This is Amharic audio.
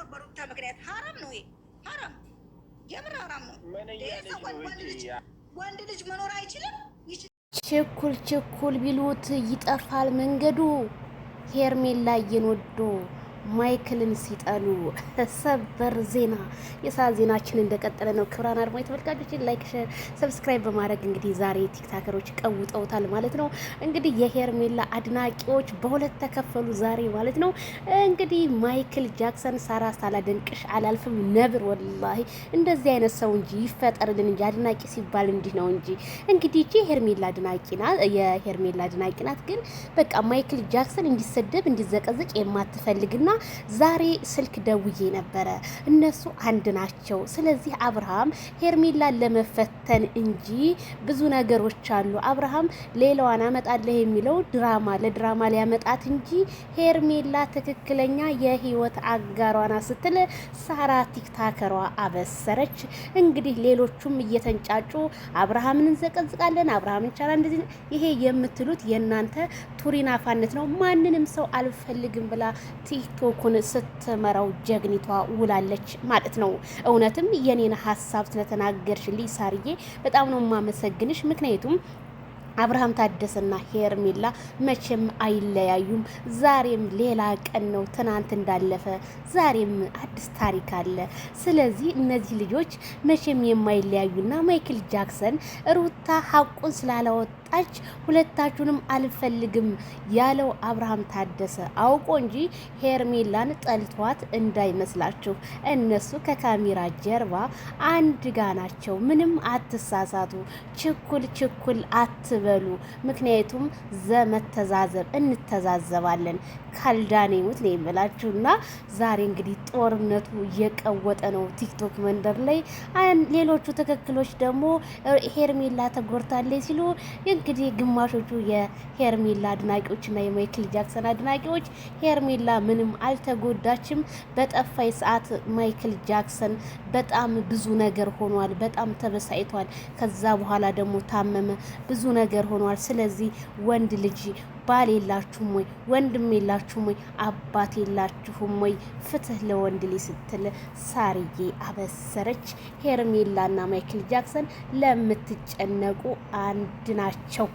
መኖር በሩታ ምክንያት ሀራም ነው። ይሄ ሀራም የምር ሀራም ነው። ወንድ ልጅ መኖር አይችልም። ችኩል ችኩል ቢሉት ይጠፋል መንገዱ። ሄርሜላ እየነወዱ ማይክልን ሲጠሉ ሰበር ዜና። የሰዓት ዜናችን እንደቀጠለ ነው። ክብራን አድማጭ ተመልካቾች ላይክ፣ ሼር፣ ሰብስክራይብ በማድረግ እንግዲህ ዛሬ ቲክታከሮች ቀውጠውታል ማለት ነው። እንግዲህ የሄርሜላ አድናቂዎች በሁለት ተከፈሉ ዛሬ ማለት ነው። እንግዲህ ማይክል ጃክሰን ሳራ ሳላደንቅሽ አላልፍም ነብር፣ ወላሂ እንደዚህ አይነት ሰው እንጂ ይፈጠርልን እንጂ አድናቂ ሲባል እንዲህ ነው እንጂ። እንግዲህ የሄርሜላ አድናቂ ናት፣ የሄርሜላ አድናቂ ናት። ግን በቃ ማይክል ጃክሰን እንዲሰደብ እንዲዘቀዝቅ የማትፈልግና ዛሬ ስልክ ደውዬ ነበረ። እነሱ አንድ ናቸው። ስለዚህ አብርሃም ሄርሜላን ለመፈተን እንጂ ብዙ ነገሮች አሉ። አብርሃም ሌላዋን አመጣለህ የሚለው ለድራማ ሊያመጣት እንጂ ሄርሜላ ትክክለኛ የህይወት አጋሯና ስትል ሳራ ቲክታከሯ አበሰረች። እንግዲህ ሌሎቹም እየተንጫጩ አብርሃምን እንዘቀዝቃለን፣ አብርሃምን ቻላ እንደዚህ። ይሄ የምትሉት የእናንተ ቱሪናፋነት ነው። ማንንም ሰው አልፈልግም ብላ ቲክቶኩን ስትመራው ጀግኒቷ ውላለች ማለት ነው። እውነትም የኔን ሀሳብ ስለተናገርሽልኝ ሳርዬ በጣም ነው የማመሰግንሽ። ምክንያቱም አብርሃም ታደሰና ሄርሜላ መቼም አይለያዩም። ዛሬም ሌላ ቀን ነው። ትናንት እንዳለፈ ዛሬም አዲስ ታሪክ አለ። ስለዚህ እነዚህ ልጆች መቼም የማይለያዩና ማይክል ጃክሰን ሩታ ሀቁን ስላላወጣች ሁለታችሁንም አልፈልግም ያለው አብርሃም ታደሰ አውቆ እንጂ ሄርሜላን ጠልቷት እንዳይመስላችሁ። እነሱ ከካሜራ ጀርባ አንድ ጋ ናቸው። ምንም አትሳሳቱ። ችኩል አትበሉ። ምክንያቱም ዘመተዛዘብ እንተዛዘባለን ካልዳኔ ሙት ነው የምላችሁና ዛሬ እንግዲህ ጦርነቱ እየቀወጠ ነው ቲክቶክ መንደር ላይ። ሌሎቹ ትክክሎች ደግሞ ሄርሜላ ተጎድታለች ሲሉ እንግዲህ ግማሾቹ የሄርሜላ አድናቂዎችና የማይክል ጃክሰን አድናቂዎች ሄርሜላ ምንም አልተጎዳችም፣ በጠፋይ ሰዓት ማይክል ጃክሰን በጣም ብዙ ነገር ሆኗል፣ በጣም ተበሳይቷል። ከዛ በኋላ ደግሞ ታመመ፣ ብዙ ነገር ሆኗል። ስለዚህ ወንድ ልጅ ባል የላችሁም ወይ? ወንድም የላችሁም ወይ? አባት የላችሁም ወይ? ፍትህ ለወንድ ልጅ ስትል ሳርዬ አበሰረች። ሄርሜላና ማይክል ጃክሰን ለምትጨነቁ አንድ ናቸው።